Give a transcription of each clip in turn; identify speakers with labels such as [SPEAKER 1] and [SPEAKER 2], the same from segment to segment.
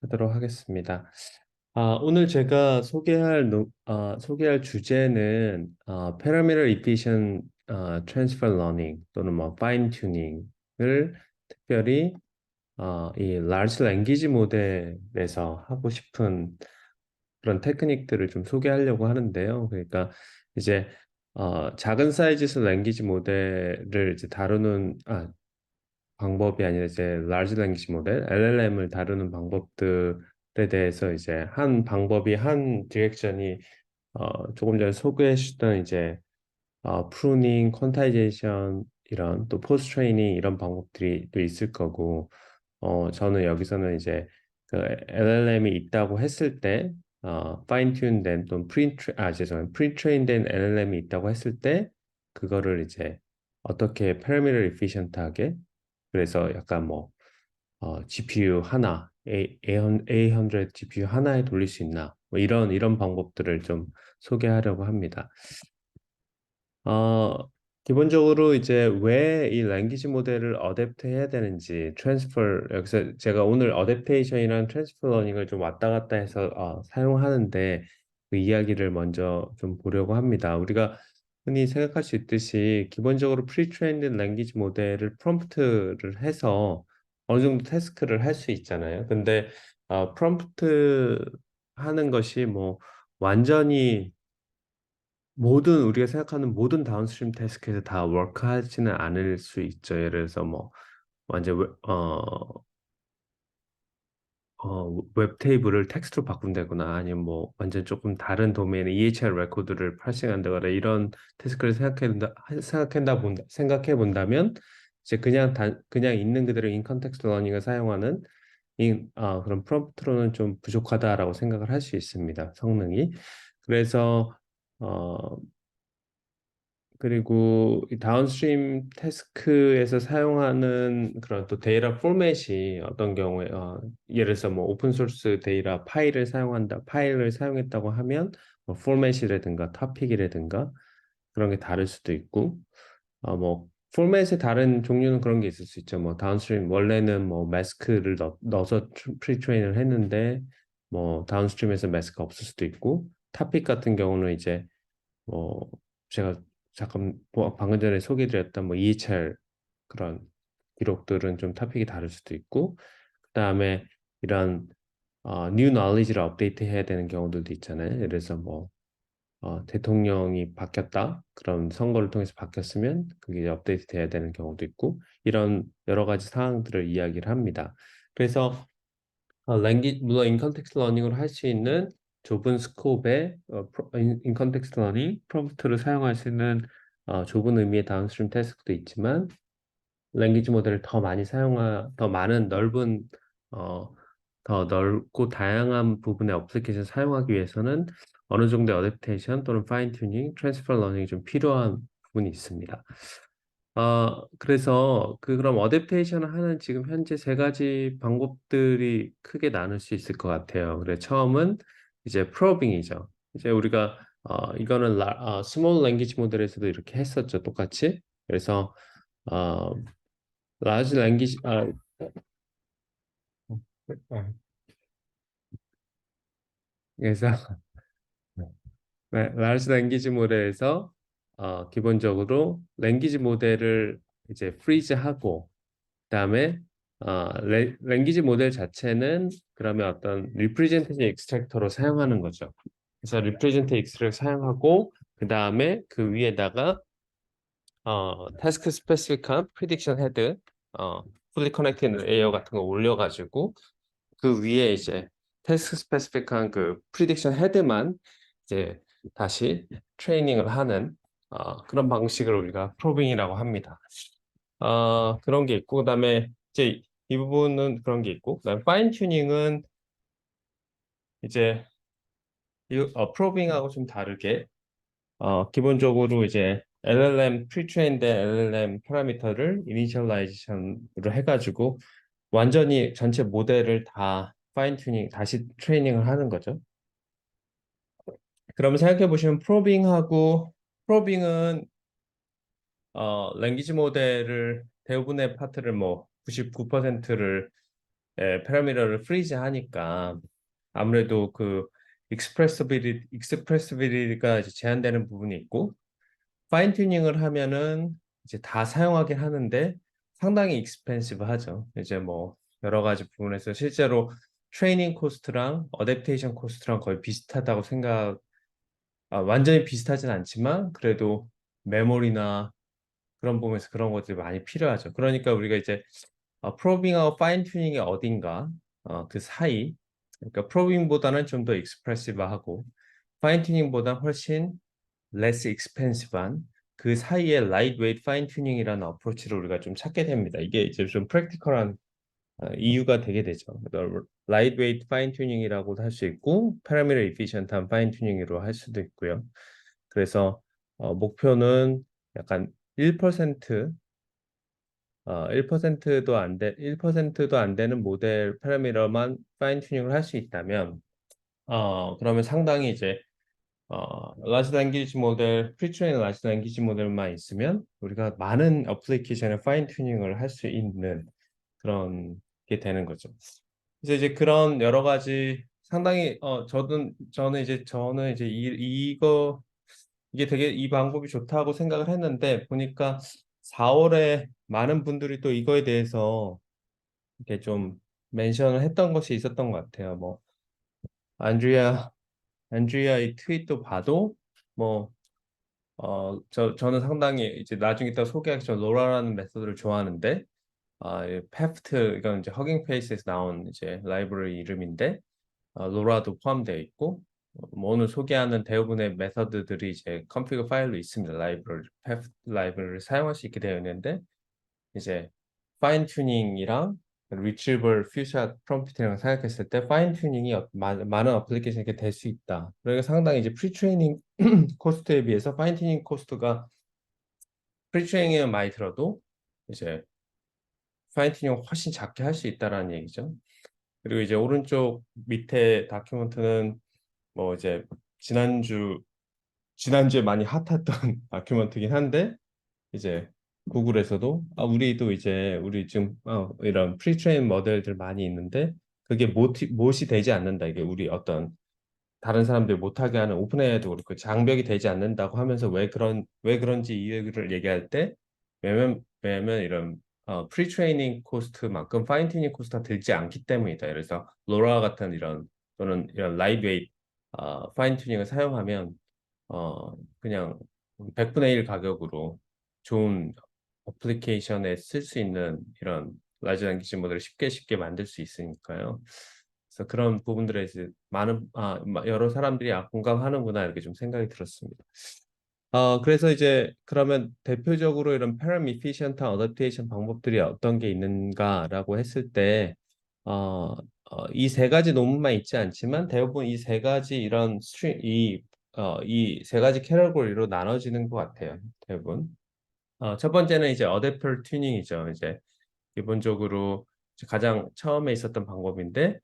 [SPEAKER 1] 하도록 하겠습니다. 오늘 제가 소개할 주제는 Parameter Efficient Transfer Learning 또는 뭐 Fine Tuning을 특별히 이 Large Language 모델에서 하고 싶은 그런 테크닉들을 좀 소개하려고 하는데요. 그러니까 이제 작은 사이즈의 랭귀지 모델을 이제 다루는 방법이 아니라 이제 large language 모델 LLM을 다루는 방법들에 대해서 이제 한 방법이 한 디렉션이 조금 전에 소개해 주셨던 이제 프루닝, 퀀타이제이션 이런 또 포스트 트레이닝 이런 방법들이 또 있을 거고 저는 여기서는 이제 그 LLM이 있다고 했을 때 파인 튠된 또는 프리 트레인된 LLM이 있다고 했을 때 그거를 이제 어떻게 패러미터 에피션트하게 그래서 약간 뭐 GPU 하나 A100 GPU 하나에 돌릴 수 있나 뭐 이런 방법들을 좀 소개하려고 합니다. 어, 기본적으로 이제 왜 이 랭귀지 모델을 어댑트 해야 되는지 여기서 제가 오늘 어댑테이션이랑 트랜스퍼 러닝을 좀 왔다 갔다 해서 사용하는데 그 이야기를 먼저 좀 보려고 합니다. 우리가 흔히 생각할 수 있듯이 기본적으로 프리트레인드 랭귀지 모델을 프롬프트를 해서 어느 정도 태스크를 할 수 있잖아요. 근데 프롬프트 하는 것이 뭐 완전히 모든 우리가 생각하는 모든 다운스트림 태스크에서 다 워크하지는 않을 수 있죠. 예를 들어서 뭐 완전 웹 테이블을 텍스트로 바꾼다거나 아니면 뭐 완전 조금 다른 도메인의 EHR 레코드를 파싱한다거나 이런 태스크를 생각해 본다면 이제 그냥 있는 그대로 인 컨텍스트 러닝을 사용하는 그런 프롬프트로는 좀 부족하다라고 생각을 할 수 있습니다. 성능이. 그래서 어, 그리고 이 다운스트림 태스크에서 사용하는 그런 또 데이터 포맷이 어떤 경우에 예를 들어서 뭐 오픈 소스 데이터 파일을 사용했다고 하면 뭐 포맷이라든가 토픽이라든가 그런 게 다를 수도 있고 뭐 포맷의 다른 종류는 그런 게 있을 수 있죠. 뭐 다운스트림 원래는 뭐 마스크를 넣어서 프리트레인을 했는데 뭐 다운스트림에서 마스크가 없을 수도 있고 토픽 같은 경우는 이제 뭐 제가 잠깐 방금 전에 소개드렸던 뭐 EHR 그런 기록들은 좀 토픽이 다를 수도 있고 그다음에 이런 new knowledge를 업데이트 해야 되는 경우들도 있잖아요. 예를 들어서 뭐 대통령이 바뀌었다. 그런 선거를 통해서 바뀌었으면 그게 이제 업데이트 돼야 되는 경우도 있고 이런 여러 가지 사항들을 이야기를 합니다. 그래서 물론 인컨텍스트 러닝으로 할 수 있는 좁은 스코프의 인컨텍스트 러닝 프롬프트를 사용할 수 있는 좁은 의미의 다운스트림 태스크도 있지만 랭귀지 모델을 더 많은 어, 더 넓고 다양한 부분의 어플리케이션 사용하기 위해서는 어느 정도의 어댑테이션 또는 파인 튜닝, 트랜스퍼 러닝이 좀 필요한 부분이 있습니다. 그래서 그럼 어댑테이션을 하는 지금 현재 세 가지 방법들이 크게 나눌 수 있을 것 같아요. 그래 처음은 이제 프로빙이죠. 이제 우리가 이거는 스몰 랭귀지 모델에서도 이렇게 했었죠. 똑같이. 그래서 어, 라지 랭귀지 아, 그래서 네, 라지 랭귀지 모델에서 기본적으로 랭귀지 모델을 이제 프리즈하고 그다음에 랭귀지 모델 자체는 그러면 어떤 리프레젠테이션 익스트랙터로 사용하는 거죠. 그래서 리프레젠테이션 익스트랙터 사용하고 그다음에 그 위에다가 태스크 스페시픽한 프리딕션 헤드 풀리 커넥티드 레이어 같은 거 올려가지고 그 위에 이제 태스크 스페시픽한 그 프리딕션 헤드만 이제 다시 트레이닝을 하는 그런 방식을 우리가 프로빙이라고 합니다. 그런 게 있고 그다음에 이제 이 부분은 그런 게 있고 그다음에 파인 튜닝은 이제 프로빙하고 좀 다르게 기본적으로 이제 LLM 프리트레인된 LLM 파라미터를 이니셜라이제이션으로 해가지고 완전히 전체 모델을 다 파인 튜닝 다시 트레이닝을 하는 거죠. 그러면 생각해 보시면 프로빙은 랭귀지 모델을 대부분의 파트를 뭐 99%를 패러미터를 프리즈 하니까 아무래도 그 익스프레시빌리티가 이제 제한되는 부분이 있고 파인 튜닝을 하면은 이제 다 사용하긴 하는데 상당히 익스펜시브 하죠. 이제 뭐 여러 가지 부분에서 실제로 트레이닝 코스트랑 어댑테이션 코스트랑 거의 비슷하다고 완전히 비슷하진 않지만 그래도 메모리나 그런 부분에서 그런 것들이 많이 필요하죠. 그러니까 우리가 이제 프로빙하고 파인 튜닝이 어딘가 그 사이 그러니까 프로빙보다는 좀 더 익스프레시브하고 파인 튜닝보다 훨씬 less expensive한 그 사이에 lightweight fine tuning이라는 어프로치를 우리가 좀 찾게 됩니다. 이게 이제 좀 프랙티컬한 이유가 되게 되죠. 그래서 lightweight fine tuning이라고도 할 수 있고 parameter efficient한 fine tuning으로 할 수도 있고요. 그래서 목표는 약간 1% 1%도 안 되는 모델 파라미터만 파인 튜닝을 할 수 있다면 그러면 상당히 이제 라지 랭귀지 모델, 프리트레인 라지 랭귀지 모델만 있으면 우리가 많은 어플리케이션에 파인 튜닝을 할 수 있는 그런 게 되는 거죠. 그래서 이제 그런 여러 가지 상당히 저는 이제 이거 이게 되게 이 방법이 좋다고 생각을 했는데 보니까 4월에 많은 분들이 또 이거에 대해서 이렇게 좀 멘션을 했던 것이 있었던 것 같아요. 뭐 안드리아 안드리아의 트윗도 봐도 뭐 저는 상당히 이제 나중에 또 소개할 저 로라라는 메소드를 좋아하는데 이 페프트 이건 이제 허깅 페이스에서 나온 이제 라이브러리 이름인데 로라도 포함되어 있고 뭐 오늘 소개하는 대부분의 메서드들이 이제 컨피그 파일로 있습니다. 라이브러리 페프트 라이브러리를 사용할 수 있게 되어 있는데 이제 파인 튜닝이랑 리트리버 퓨처 프롬프팅을 생각했을 때 파인 튜닝이 많은 어플리케이션에 될 수 있다. 그러니까 상당히 이제 프리 트레이닝 코스트에 비해서 파인 튜닝 코스트가 프리 트레이닝은 많이 들어도 이제 파인 튜닝을 훨씬 작게 할 수 있다라는 얘기죠. 그리고 이제 오른쪽 밑에 다큐멘트는 뭐 이제 지난주 지난주에 많이 핫했던 다큐멘트긴 한데 이제 구글에서도 우리도 이제 우리 지금 이런 프리트레인 모델들 많이 있는데 그게 못이 되지 않는다. 이게 우리 어떤 다른 사람들 못하게 하는 오픈AI도 그렇고 장벽이 되지 않는다고 하면서 왜 그런지 이유를 얘기할 때 왜냐면 이런 프리트레이닝 코스트만큼 파인 튜닝 코스트가 들지 않기 때문이다. 그래서 로라 같은 이런 또는 이런 라이트웨이트 파인 튜닝을 사용하면 그냥 100분의 1 가격으로 좋은 어플리케이션에 쓸 수 있는 이런 라지 랭귀지 모델을 쉽게 만들 수 있으니까요. 그래서 그런 부분들에 이제 여러 사람들이 공감하는구나 이렇게 좀 생각이 들었습니다. 그래서 이제 그러면 대표적으로 이런 param efficient 어댑테이션 방법들이 어떤 게 있는가라고 했을 때 이 세 가지 논문만 있지 않지만 대부분 이 세 가지 이런 이 세 가지 캐러고리로 나눠지는 것 같아요. 대부분. 첫 번째는 이제 어댑터 튜닝이죠. 이제 기본적으로 이제 가장 처음에 있었던 방법인데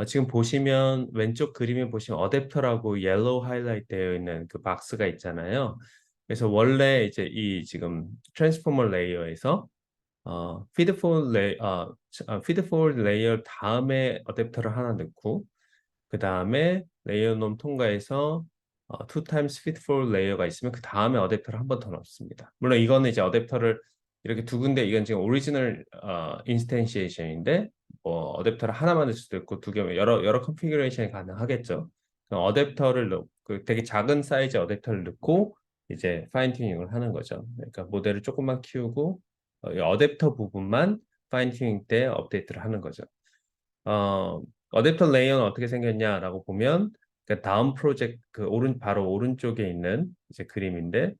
[SPEAKER 1] 지금 보시면 왼쪽 그림에 보시면 어댑터라고 옐로우 하이라이트 되어 있는 그 박스가 있잖아요. 그래서 원래 이제 이 지금 트랜스포머 레이어에서 피드 포워드 레이어 다음에 어댑터를 하나 넣고 그 다음에 레이어 놈 통과해서 two times fit for 레이어가 있으면 그 다음에 어댑터를 한 번 더 넣습니다. 물론 이거는 이제 어댑터를 이렇게 두 군데 이건 지금 오리지널 인스텐시에이션인데 뭐 어댑터를 하나만 넣을 수도 있고 두 개 여러 컨피그레이션이 가능하겠죠. 어댑터를 넣고 되게 작은 사이즈 어댑터를 넣고 이제 파인 튜닝을 하는 거죠. 그러니까 모델을 조금만 키우고 이 어댑터 부분만 파인 튜닝 때 업데이트를 하는 거죠. 어댑터 레이어는 어떻게 생겼냐라고 보면 그 다음 프로젝트 바로 오른쪽에 있는 이제 그림인데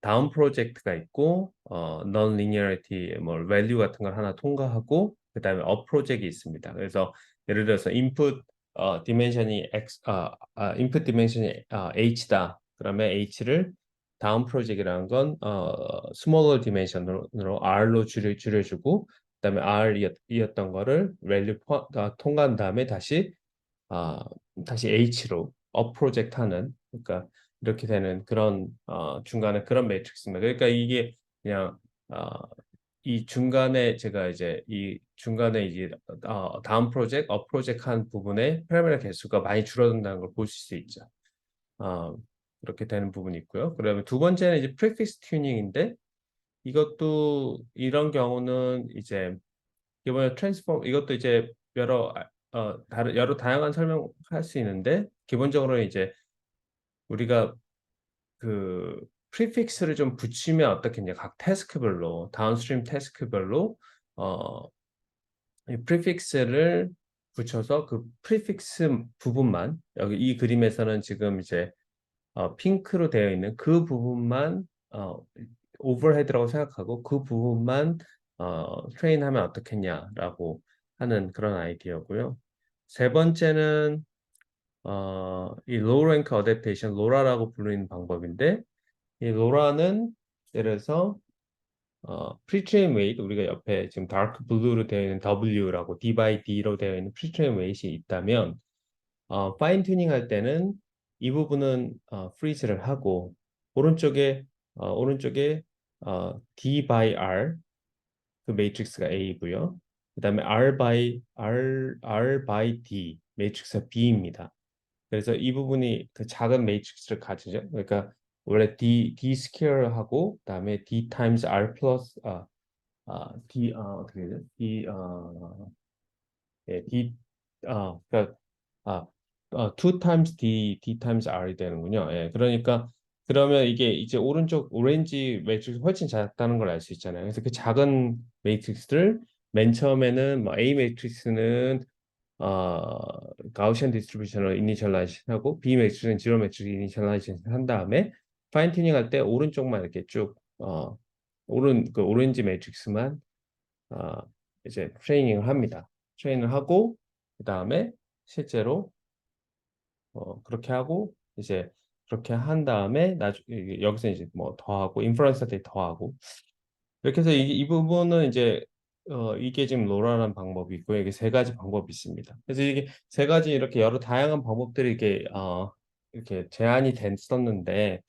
[SPEAKER 1] 다음 프로젝트가 있고 non linearity 뭐 value 같은 걸 하나 통과하고 그다음에 업 프로젝트가 있습니다. 그래서 예를 들어서 디멘션이 input 디멘션이 h다. 그러면 h를 다음 프로젝트라는 건 smaller dimension으로 r로 줄여주고 그다음에 r이었던 거를 value 통과한 다음에 아, 다시 H로 업 프로젝트 하는 그러니까 이렇게 되는 그런 중간에 그런 매트릭스입니다. 그러니까 이게 그냥 어, 이 중간에 제가 이제 이 중간에 이제 다음 프로젝트, 업 프로젝트 한 부분에 파라미터 개수가 많이 줄어든다는 걸 보실 수 있죠. 어, 그렇게 되는 부분이 있고요. 그다음에 두 번째는 이제 프리픽스 튜닝인데 이것도 이런 경우는 이제 이번에 트랜스폼 이것도 이제 다른 여러 다양한 설명할 수 있는데 기본적으로 이제 우리가 그 프리픽스를 좀 붙이면 어떻겠냐 각 태스크별로 다운스트림 태스크별로 어, 이 프리픽스를 붙여서 그 프리픽스 부분만 여기 이 그림에서는 지금 이제 핑크로 되어 있는 그 부분만 오버헤드라고 생각하고 그 부분만 트레인하면 어떻겠냐라고 하는 그런 아이디어고요. 세 번째는 이 로우 랭크 어댑테이션 로라라고 부르는 방법인데 이 로라는 예를 들어서 프리트레인 웨이트 우리가 옆에 지금 다크 블루로 되어 있는 W라고 D by D로 되어 있는 프리트레인 웨이트이 있다면 파인 튜닝 할 때는 이 부분은 프리즈를 하고 오른쪽에 D by R 그 매트릭스가 A이고요. 그다음에 R by D 매트릭스가 B입니다. 그래서 이 부분이 그 작은 매트릭스를 가지죠. 그러니까 원래 D 스퀘어하고 그다음에 D 타임스 R 플러스 어떻게 되죠? D 그러니까 아, 2 times D times R이 되는군요. 예, 그러니까 그러면 이게 이제 오른쪽 오렌지 매트릭스 훨씬 작다는 걸 알 수 있잖아요. 그래서 그 작은 매트릭스를 맨 처음에는 뭐 A 매트릭스는 가우시안 디스트리뷰션을 이니셜라이즈하고 B 매트릭스는 지로 매트릭스 이니셜라이즈 한 다음에 파인 튜닝 할 때 오른쪽만 이렇게 쭉 그 오렌지 매트릭스만 어, 이제 트레이닝을 합니다. 트레이닝을 하고 그 다음에 실제로 그렇게 하고 이제 그렇게 한 다음에 여기서 이제 뭐 더하고 인퍼런스 때 더하고 이렇게 해서 이 부분은 이제 이게 지금 로라라는 방법이 있고 이게 세 가지 방법이 있습니다. 그래서 이게 세 가지 이렇게 여러 다양한 방법들이 이렇게 제한이 됐었는데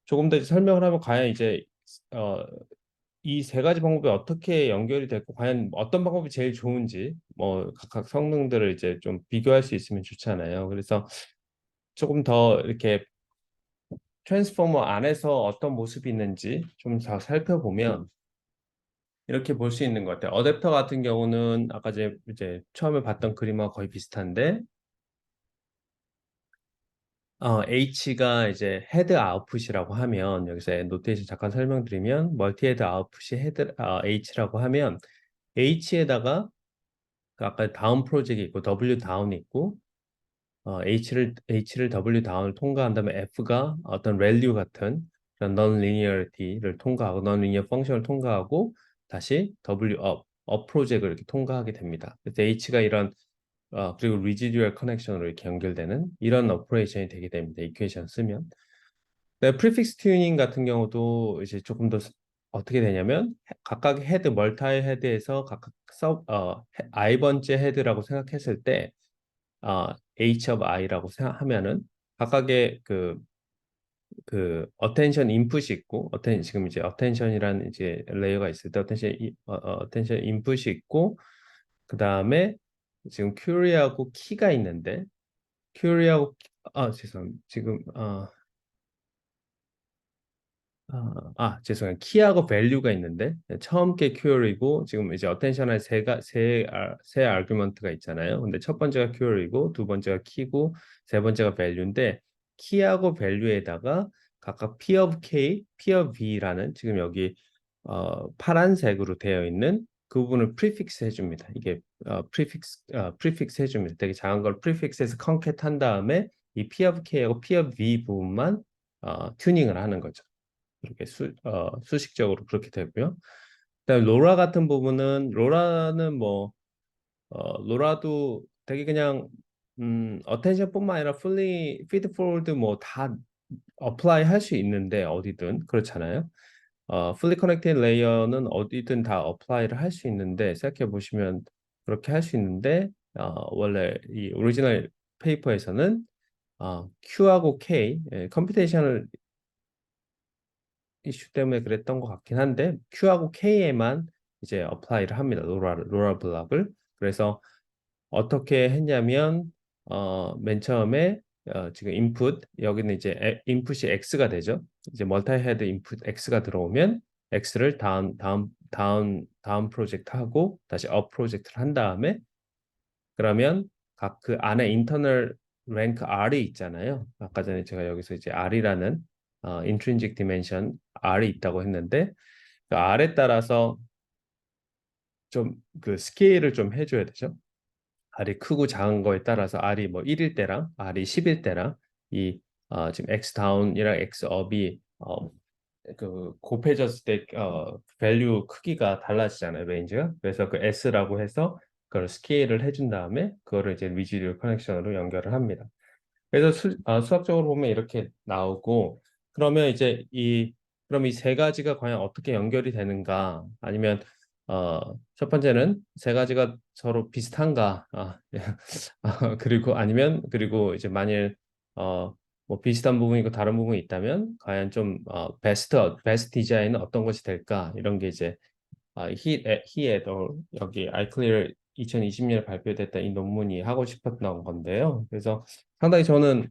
[SPEAKER 1] 조금 더 설명을 하면 과연 이제 어, 이 세 가지 방법이 어떻게 연결이 됐고 과연 어떤 방법이 제일 좋은지 뭐 각각 성능들을 이제 좀 비교할 수 있으면 좋잖아요. 그래서 조금 더 이렇게 트랜스포머 안에서 어떤 모습이 있는지 좀 더 살펴보면 이렇게 볼 수 있는 것 같아요. 어댑터 같은 경우는 아까 이제 처음에 봤던 그림과 거의 비슷한데 H가 이제 헤드 아웃풋이라고 하면 여기서 노테이션 잠깐 설명드리면 멀티 헤드 아웃풋이 H라고 하면 H에다가 그 아까 다운 프로젝트 있고 W 다운이 있고 H를 W 다운을 통과한 다음에 F가 어떤 밸류 같은 그런 non-linearity를 통과하고 non-linear 펑션을 통과하고 다시 W 업 프로젝트를 이렇게 통과하게 됩니다. 그래서 H가 이런 그리고 residual connection으로 이렇게 연결되는 이런 오퍼레이션이 되게 됩니다. 이퀘이션 쓰면. 네, 프리픽스 튜닝 같은 경우도 이제 조금 더 어떻게 되냐면 각각 헤드 멀타이 헤드에서 각각 I 번째 헤드라고 생각했을 때 H of I라고 생각하면은 각각의 그 어텐션 인풋이 있고 지금 이제 어텐션이라는 이제 레이어가 있을 때 어텐션 인풋이 있고 그 다음에 지금 큐리하고 키가 있는데 큐리하고 죄송합니다. 지금 죄송해요. 키하고 밸류가 있는데 처음 게 큐어리고 지금 이제 어텐션에 세 아규먼트가 있잖아요. 근데 첫 번째가 큐어리고 두 번째가 키고 세 번째가 밸류인데 키하고 밸류에다가 각각 P of K, P of V라는 지금 여기 파란색으로 되어 있는 그 부분을 프리픽스 해줍니다. 이게 프리픽스 해줍니다. 되게 작은 걸 프리픽스해서 컨캣 한 다음에 이 P of K하고 P of V 부분만 튜닝을 하는 거죠. 이렇게 수식적으로 그렇게 되고요. 그다음에 로라 같은 부분은 로라는 로라도 되게 그냥 어텐션뿐만 아니라 풀리 피드 포워드 뭐 다 어플라이 할 수 있는데 어디든 그렇잖아요. 풀리 커넥티드 레이어는 어디든 다 어플라이를 할 수 있는데 생각해 보시면 그렇게 할 수 있는데 원래 이 오리지널 페이퍼에서는 Q하고 K 컴퓨테이션을 이슈 때문에 그랬던 것 같긴 한데 Q하고 K에만 이제 apply를 합니다. 로라 블럭을. 그래서 어떻게 했냐면 맨 처음에 지금 인풋 여기는 이제 인풋이 x가 되죠. 이제 멀티 헤드 인풋 x가 들어오면 x를 다운 프로젝트 하고 다시 업 프로젝트를 한 다음에 그러면 각 그 안에 인터널 랭크 R이 있잖아요. 아까 전에 제가 여기서 이제 R이라는 intrinsic dimension R이 있다고 했는데 그 R에 따라서 좀 그 스케일을 좀 해줘야 되죠. R이 크고 작은 거에 따라서 R이 뭐 1일 때랑 R이 10일 때랑 이 지금 X 다운이랑 X 업이 그 곱해졌을 때 밸류 크기가 달라지잖아요, 레인지가. 그래서 그 S라고 해서 그걸 스케일을 해준 다음에 그거를 이제 리지듀얼 커넥션으로 연결을 합니다. 그래서 수학적으로 보면 이렇게 나오고 그러면 이제 그럼 이 세 가지가 과연 어떻게 연결이 되는가 아니면 첫 번째는 세 가지가 서로 비슷한가 그리고 아니면 그리고 이제 만일 뭐 비슷한 부분이 있고 다른 부분이 있다면 과연 좀 베스트 디자인은 어떤 것이 될까 이런 게 이제 he et al. 여기 iClear 2020년에 발표됐던 이 논문이 하고 싶었던 건데요. 그래서 상당히 저는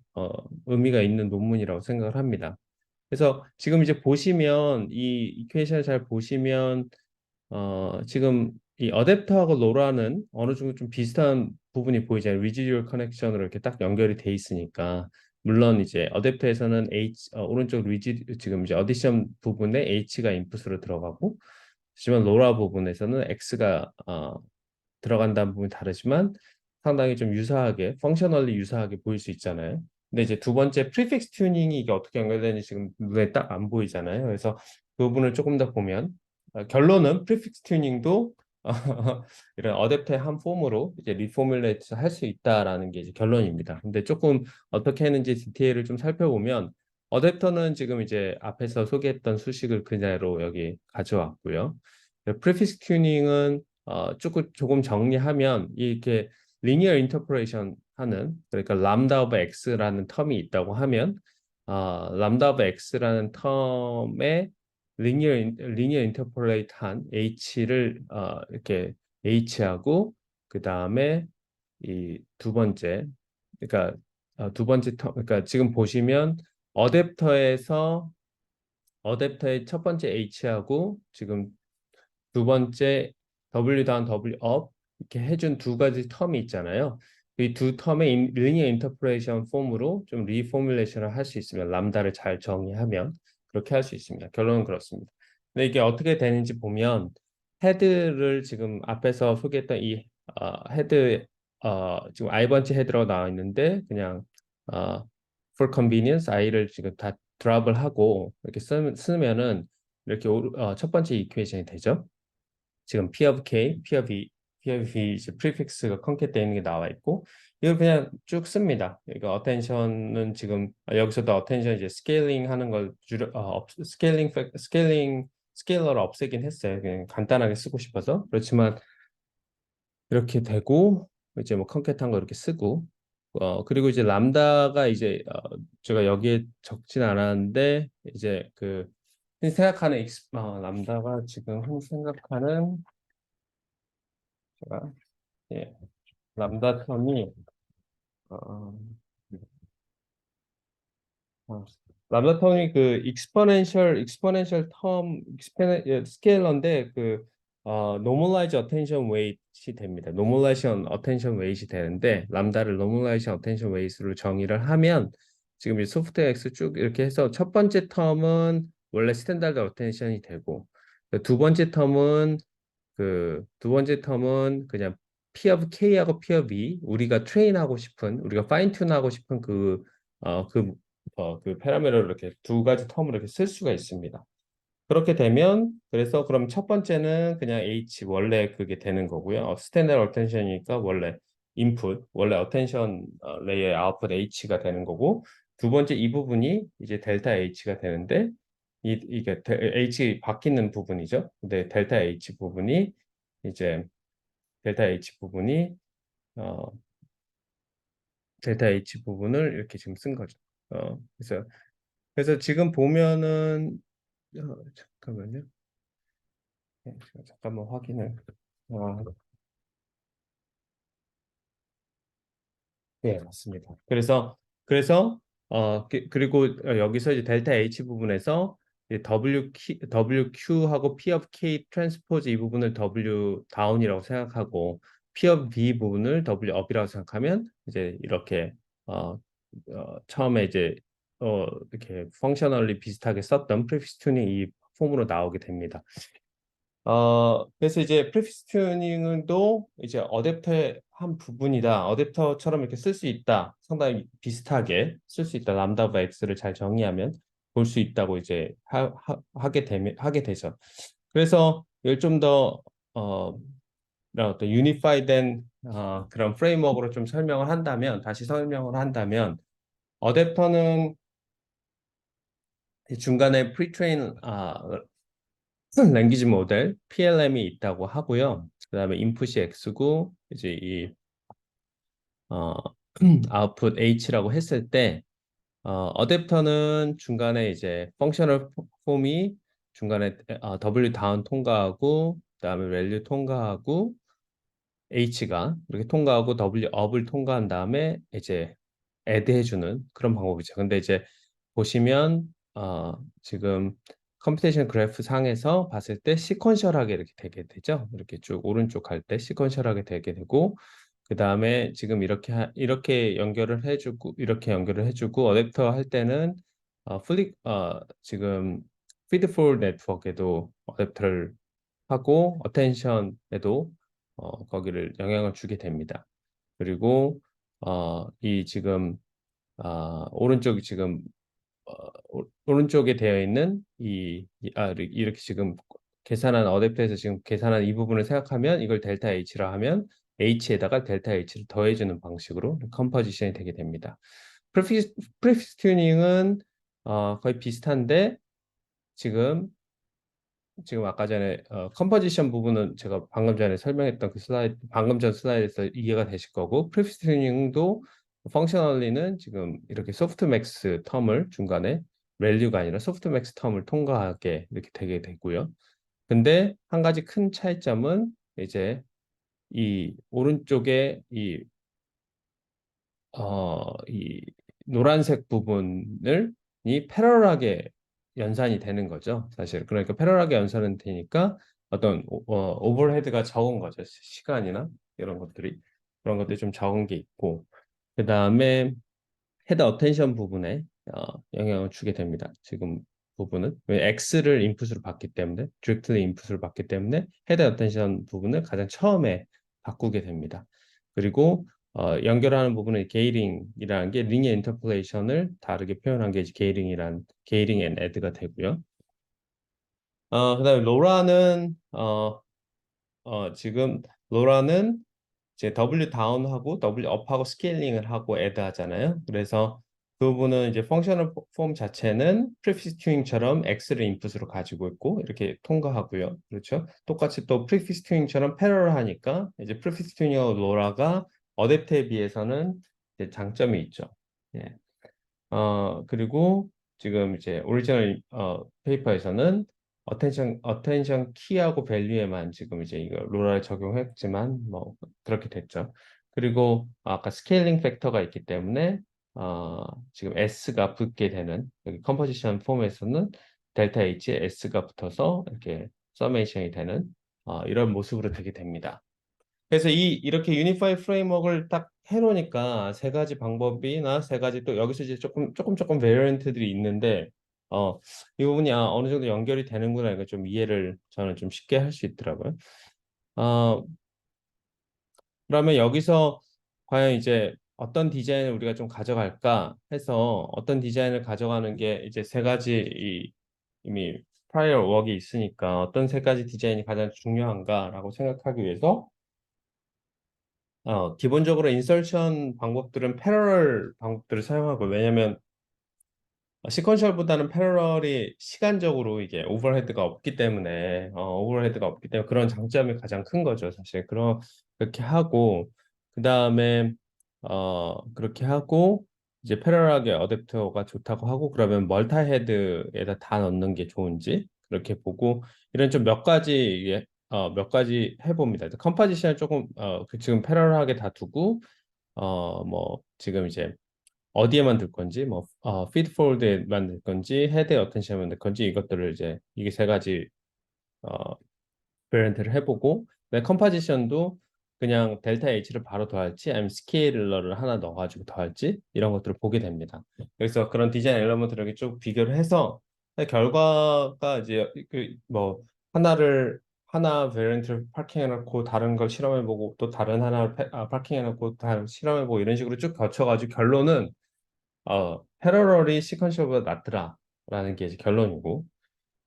[SPEAKER 1] 의미가 있는 논문이라고 생각을 합니다. 그래서 지금 이제 보시면 이 이퀘이션을 잘 보시면 지금 이 어댑터하고 로라는 어느 정도 좀 비슷한 부분이 보이잖아요. 리지듀얼 커넥션으로 이렇게 딱 연결이 돼 있으니까 물론 이제 어댑터에서는 오른쪽 지금 이제 어디션 부분에 H가 인풋으로 들어가고 하지만 로라 부분에서는 X가 들어간다는 부분이 다르지만 상당히 좀 유사하게 펑셔널리 유사하게 보일 수 있잖아요. 근데 이제 두 번째 프리픽스 튜닝이 이게 어떻게 연결되는지 지금 눈에 딱 안 보이잖아요. 그래서 그 부분을 조금 더 보면 결론은 프리픽스 튜닝도 이런 어댑터의 한 폼으로 이제 리포뮬레이트 할 수 있다라는 게 이제 결론입니다. 근데 조금 어떻게 했는지 디테일을 좀 살펴보면 어댑터는 지금 이제 앞에서 소개했던 수식을 그대로 여기 가져왔고요. 프리픽스 튜닝은 조금 정리하면 이렇게 리니어 인터포레이션 하는 그러니까 람다 오브 x라는 텀이 있다고 하면 람다 오브 x라는 텀에 리니어 인터폴레이트 한 h를 이렇게 h하고 그 다음에 이 두 번째 그러니까 두 번째 텀 그러니까 지금 보시면 어댑터에서 어댑터의 첫 번째 h하고 지금 두 번째 W 다운 W 업 이렇게 해준 두 가지 텀이 있잖아요. 이 두 텀의 리니어 인터포레이션 폼으로 좀 리포뮬레이션을 할 수 있으면 람다를 잘 정의하면 그렇게 할 수 있습니다. 결론은 그렇습니다. 근데 이게 어떻게 되는지 보면 헤드를 지금 앞에서 소개했던 이 헤드 지금 i번치 헤드로 나와 있는데 그냥 어, for convenience i를 지금 다 드랍을 하고 이렇게 쓰면은 이렇게 첫 번째 이퀘이션이 되죠. 지금 P of K, P of V 이제 프리픽스가 컨캣되어 있는 게 나와 있고 이걸 그냥 쭉 씁니다. 그러니까 어텐션은 지금 여기서도 어텐션 이제 스케일링 하는 걸 스케일러를 없애긴 했어요. 그냥 간단하게 쓰고 싶어서 그렇지만 이렇게 되고 이제 뭐 컨캣한 거 이렇게 쓰고 그리고 이제 람다가 이제 제가 여기에 적진 않았는데 이제 그 생각하는 람다가 지금 생각하는 제가 예, 람다 텀이 어, 어, 람다 텀이 그 익스포넨셜 텀 스케일러인데 그 노멀라이즈 어텐션 웨이트이 됩니다. 노멀라이션 어텐션 웨이트이 되는데 람다를 노멀라이션 어텐션 웨이트로 정의를 하면 지금 이 소프트웨어 X 쭉 이렇게 해서 첫 번째 텀은 원래 스탠다드 어텐션이 되고 두 번째 텀은 그 두 번째 텀은 그냥 P of K하고 P of E 우리가 트레인하고 싶은 우리가 파인 튠하고 싶은 그 파라미터를 이렇게 두 가지 텀을 이렇게 쓸 수가 있습니다. 그렇게 되면 그래서 그럼 첫 번째는 그냥 H 원래 그게 되는 거고요. 스탠다드 어텐션이니까 원래 인풋 원래 어텐션 레이어의 아웃풋 H가 되는 거고 두 번째 이 부분이 이제 델타 H가 되는데 이게 H 바뀌는 부분이죠. 근데 이제 델타 H 부분이 어, 델타 H 부분을 이렇게 지금 쓴 거죠. 그래서 지금 보면은 잠깐만요. 네, 잠깐만 확인을. 어, 네, 맞습니다. 그리고 여기서 이제 델타 H 부분에서 이제 WQ하고 P of K 트랜스포즈 이 부분을 W 다운이라고 생각하고 P of V 부분을 W 업이라고 생각하면 이제 이렇게 어, 처음에 이제 이렇게 펑셔널리 비슷하게 썼던 프리피스 튜닝 이 폼으로 나오게 됩니다. 그래서 이제 프리피스 튜닝도 이제 어댑터의 한 부분이다. 어댑터처럼 이렇게 쓸 수 있다. 상당히 비슷하게 쓸 수 있다. 람다와 X를 잘 정의하면 볼 수 있다고 이제 하게 되죠. 그래서 이걸 좀 더, 이런 어떤 유니파이된, 그런 프레임워크로 좀 설명을 한다면, 다시 설명을 한다면, 어댑터는 중간에 프리트레인, 랭귀지 모델 PLM이 있다고 하고요. 그다음에 인풋이 X고 이제 이 어, 아웃풋 H라고 했을 때 어댑터는 중간에 이제 펑셔널 폼이 중간에 W 다운 통과하고 그다음에 밸류 통과하고 H가 이렇게 통과하고 W 업을 통과한 다음에 이제 애드 해주는 그런 방법이죠. 근데 이제 보시면 지금 컴퓨테이션 그래프 상에서 봤을 때 시퀀셜하게 이렇게 되게 되죠. 이렇게 쭉 오른쪽 갈 때 시퀀셜하게 되게 되고 그 다음에 지금 이렇게 연결을 해주고 이렇게 연결을 해주고 어댑터 할 때는 지금 피드포 네트워크에도 어댑터를 하고 어텐션에도 거기를 영향을 주게 됩니다. 그리고 이 지금 오른쪽이 지금 오른쪽에 되어 있는 이렇게 지금 계산한 어댑터에서 지금 계산한 이 부분을 생각하면 이걸 델타 H라 하면 H에다가 델타 H를 더해주는 방식으로 컴포지션이 되게 됩니다. 프리피스 튜닝은 거의 비슷한데 지금 아까 전에 컴포지션 부분은 제가 방금 전에 설명했던 그 슬라이드, 방금 전 슬라이드에서 이해가 되실 거고, 프리피스 튜닝도 펑셔널리는 지금 이렇게 소프트맥스 텀을 중간에 밸류가 아니라 소프트맥스 텀을 통과하게 이렇게 되게 되고요. 근데 한 가지 큰 차이점은 이제 이 오른쪽에 이 노란색 부분을 이 패러럴하게 연산이 되는 거죠. 사실 그러니까 패러럴하게 연산은 되니까 어떤 오버헤드가 적은 거죠. 시간이나 이런 것들이 그런 것들이 좀 적은 게 있고 그 다음에 헤드 어텐션 부분에 영향을 주게 됩니다. 지금 부분은 왜 X를 인풋으로 받기 때문에 디렉트리 인풋으로 받기 때문에 헤드 어텐션 부분을 가장 처음에 바꾸게 됩니다. 그리고 연결하는 부분은 게이링이라는 게 리니어 인터폴레이션을 다르게 표현한 게 이제 게이링 앤 애드가 되고요. 그다음에 지금 로라는 이제 W 다운하고 W 업하고 스케일링을 하고 애드 하잖아요. 그래서 그 부분은 이제 펑셔널 폼 자체는 프리피스 튜닝처럼 X를 인풋으로 가지고 있고 이렇게 통과하고요. 그렇죠? 똑같이 또 프리피스 튜닝처럼 패러럴 하니까 이제 프리피스 튜닝하고 로라가 어댑터에 비해서는 이제 장점이 있죠. 예. 그리고 지금 이제 오리지널 페이퍼에서는 어텐션 키하고 밸류에만 지금 이제 이거 로라를 적용했지만 뭐 그렇게 됐죠. 그리고 아까 스케일링 팩터가 있기 때문에 지금 S가 붙게 되는 여기 컴포지션 폼에서는 델타 H에 S가 붙어서 이렇게 서메이션이 되는 이런 모습으로 되게 됩니다. 그래서 이렇게 유니파이 프레임워크를 딱 해놓으니까 세 가지 방법이나 세 가지 또 여기서 이제 조금 베리언트들이 있는데 어, 이 부분이 어느 정도 연결이 되는구나 이거 좀 이해를 저는 좀 쉽게 할 수 있더라고요. 어, 그러면 여기서 과연 이제 어떤 디자인을 우리가 좀 가져갈까 해서 어떤 디자인을 가져가는 게 이제 세 가지 이미 프라이어 웍이 있으니까 어떤 세 가지 디자인이 가장 중요한가라고 생각하기 위해서 기본적으로 인설션 방법들은 패러럴 방법들을 사용하고 왜냐면 시퀀셜보다는 패러럴이 시간적으로 이게 오버헤드가 없기 때문에 그런 장점이 가장 큰 거죠 사실 그렇게 하고 그 다음에 그렇게 하고 이제 패러럴하게 어댑터가 좋다고 하고 그러면 멀티헤드에다 다 넣는 게 좋은지 이렇게 보고 이런 좀 몇 가지 몇 가지 해봅니다. 컴포지션을 조금 지금 패러럴하게 다 두고 뭐 지금 이제 어디에만 둘 건지 뭐 피드 폴드에만 둘 건지 헤드에 어텐션만 둘 건지 이것들을 이제 이게 세 가지 어, 베리언트를 해보고 내 컴포지션도 그냥 델타 H를 바로 더할지 아니면 스케일러를 하나 넣어가지고 더할지 이런 것들을 보게 됩니다. 그래서 그런 디자인 엘러먼트를 이렇게 쭉 비교를 해서 결과가 이제 그 뭐 하나 베리언트를 파킹해놓고 다른 걸 실험해보고 또 다른 하나를 파킹해놓고 다른 실험해보고 이런 식으로 쭉 거쳐가지고 결론은 패러럴이 시퀀셜보다 낫더라라는 게 이제 결론이고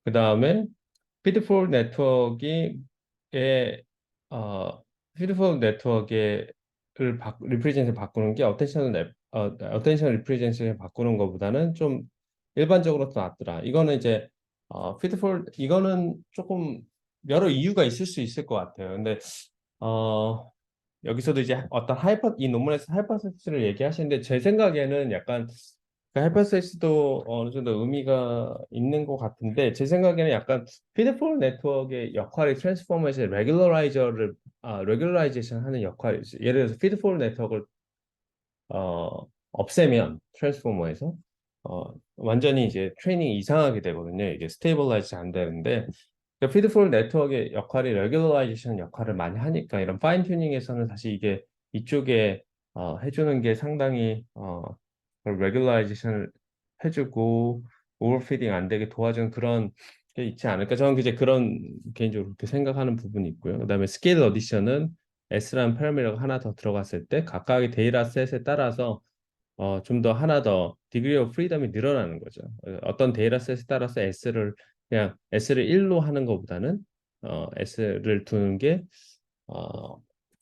[SPEAKER 1] 그 다음에 피드포 네트워크의 어 피드포 네트워크를 리프레젠스를 바꾸는 게 어텐션 리프레젠스를 바꾸는 것보다는 좀 일반적으로 더 낫더라. 이거는 이제 피드폴 이거는 조금 여러 이유가 있을 수 있을 것 같아요. 근데 어 여기서도 이제 어떤 이 논문에서 하이퍼섹스를 얘기하시는데 제 생각에는 약간 그 하이퍼섹스도 어느 정도 의미가 있는 것 같은데 제 생각에는 약간 피드폴 네트워크의 역할이 트랜스포머에서 레귤러라이제이션 하는 역할이 있어요. 예를 들어서 피드폴 네트워크를 없애면 트랜스포머에서 완전히 이제 트레이닝이 이상하게 되거든요. 이게 스테이블라이즈 안 되는데 그 피드폴 네트워크의 역할이 레귤러라이제이션 역할을 많이 하니까 이런 파인 튜닝에서는 사실 이게 이쪽에 해주는 게 상당히 레귤러라이제이션을 해주고 오버피딩 안 되게 도와주는 그런 게 있지 않을까 저는 이제 그런 개인적으로 그렇게 생각하는 부분이 있고요. 그다음에 스케일 어디션은 S라는 파라미터가 하나 더 들어갔을 때 각각의 데이터셋에 따라서 좀 더 하나 더 디그리 오브 프리덤이 늘어나는 거죠. 어떤 데이터셋에 따라서 그냥 S를 1로 하는 것보다는 S를 두는 게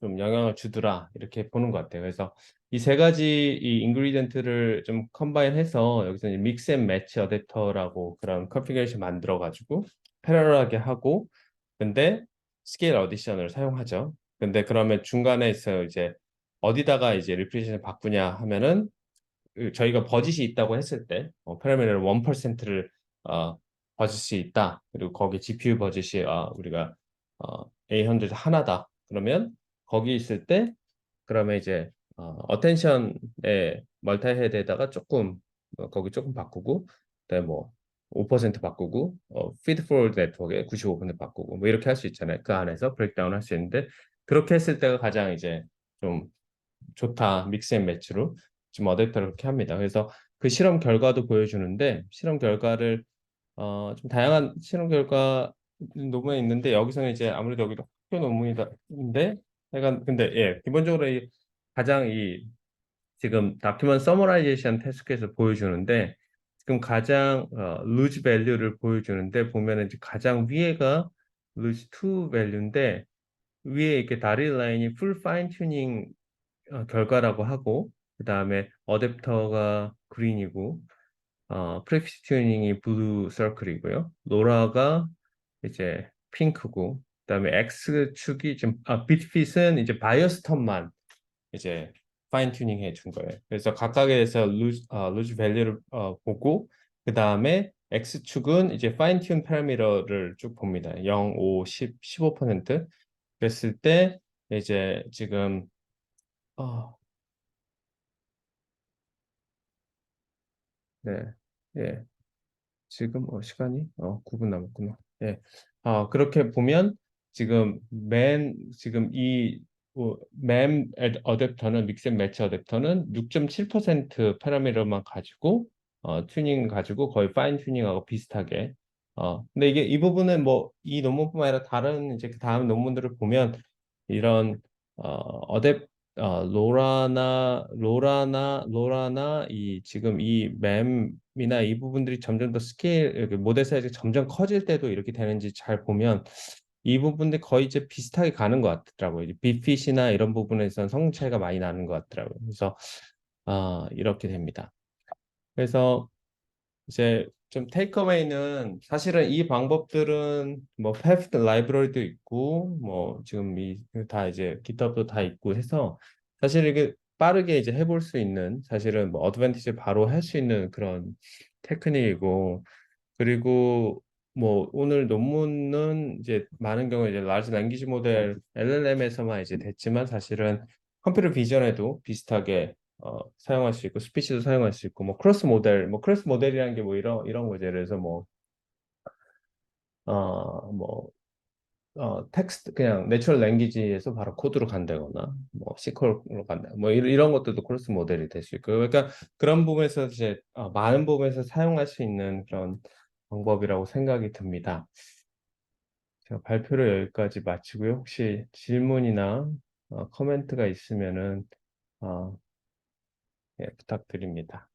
[SPEAKER 1] 좀 영향을 주더라 이렇게 보는 것 같아요. 그래서 이 세 가지 이 인그리디언트를 좀 컴바인해서 여기서 믹스 앤 매치 어댑터라고 그런 컨피그레이션 만들어 가지고 패러럴하게 하고 근데 스케일 어디션을 사용하죠. 근데 그러면 중간에 있어 이제 어디다가 이제 리프레젠을 바꾸냐 하면은 저희가 버짓이 있다고 했을 때 파라미터 1%를 버짓이 있다. 그리고 거기 GPU 버짓이 우리가 A100 하나다. 그러면 거기 있을 때 그러면 이제 어텐션에 멀티헤드에다가 조금 거기 조금 바꾸고 그다음에 뭐 5% 바꾸고 피드 포워드 네트워크에 95% 바꾸고 뭐 이렇게 할 수 있잖아요. 그 안에서 브레이크다운 할 수 있는데 그렇게 했을 때가 가장 이제 좀 좋다. 믹스 앤 매치로 지금 어댑터를 그렇게 합니다. 그래서 그 실험 결과도 보여주는데 실험 결과를 좀 다양한 실험 결과 논문이 있는데 여기서는 이제 아무래도 여기도 학교 논문인데 약간 근데 예 기본적으로 가장 이 지금 다큐먼트 서머라이제이션 태스크에서 보여주는데 지금 가장 루즈 밸류를 보여주는데 보면은 이제 가장 위에가 루즈 2 밸류인데 위에 이렇게 다리 라인이 풀 파인 튜닝 결과라고 하고 그 다음에 어댑터가 그린이고 프렉시 튜닝이 블루 서클이고요. 로라가 이제 핑크고 그다음에 X축이 지금 비트핏은 이제 바이어스 턴만 이제 파인 튜닝 해준 거예요. 그래서 각각에 대해서 루즈 밸류를 보고 그 다음에 X축은 이제 파인 튠 파라미터를 쭉 봅니다. 0, 5, 10, 15% 그랬을 때 이제 지금 어, 네, 예. 지금 시간이 9분 남았구나. 예. 그렇게 보면 지금 맨 어댑터는 믹스 앤 매치 어댑터는 6.7% 파라미터만 가지고 튜닝 가지고 거의 파인 튜닝하고 비슷하게 근데 이게 이 부분은 뭐 이 논문뿐만 아니라 다른 이제 그 다음 논문들을 보면 이런 어댑 로라나 이 지금 이 램이나 이 부분들이 점점 더 스케일 이렇게 모델 사이즈가 점점 커질 때도 이렇게 되는지 잘 보면 이 부분들 거의 이제 비슷하게 가는 것 같더라고요. 이제 빅핏이나 이런 부분에서는 성능 차이가 많이 나는 것 같더라고요. 그래서 이렇게 됩니다. 그래서 이제 좀 테이크어웨이는 사실은 이 방법들은 뭐 패스트 라이브러리도 있고 뭐 지금 이 다 이제 GitHub도 다 있고 해서 사실 이게 빠르게 이제 해볼 수 있는 사실은 뭐 어드밴티지 바로 할 수 있는 그런 테크닉이고 그리고 뭐 오늘 논문은 이제 많은 경우에 이제 large language 모델 LLM에서만 이제 됐지만 사실은 컴퓨터 비전에도 비슷하게 사용할 수 있고 스피치도 사용할 수 있고 뭐 크로스 모델이라는 게 뭐 이런 거죠. 그래서 뭐 텍스트 그냥 내추럴 랭귀지에서 바로 코드로 간다거나 뭐 시퀄로 간다 뭐 이런 것들도 크로스 모델이 될 수 있고 그러니까 그런 부분에서 이제 많은 부분에서 사용할 수 있는 그런 방법이라고 생각이 듭니다. 제가 발표를 여기까지 마치고요. 혹시 질문이나 코멘트가 있으면은 어, 예, 부탁드립니다.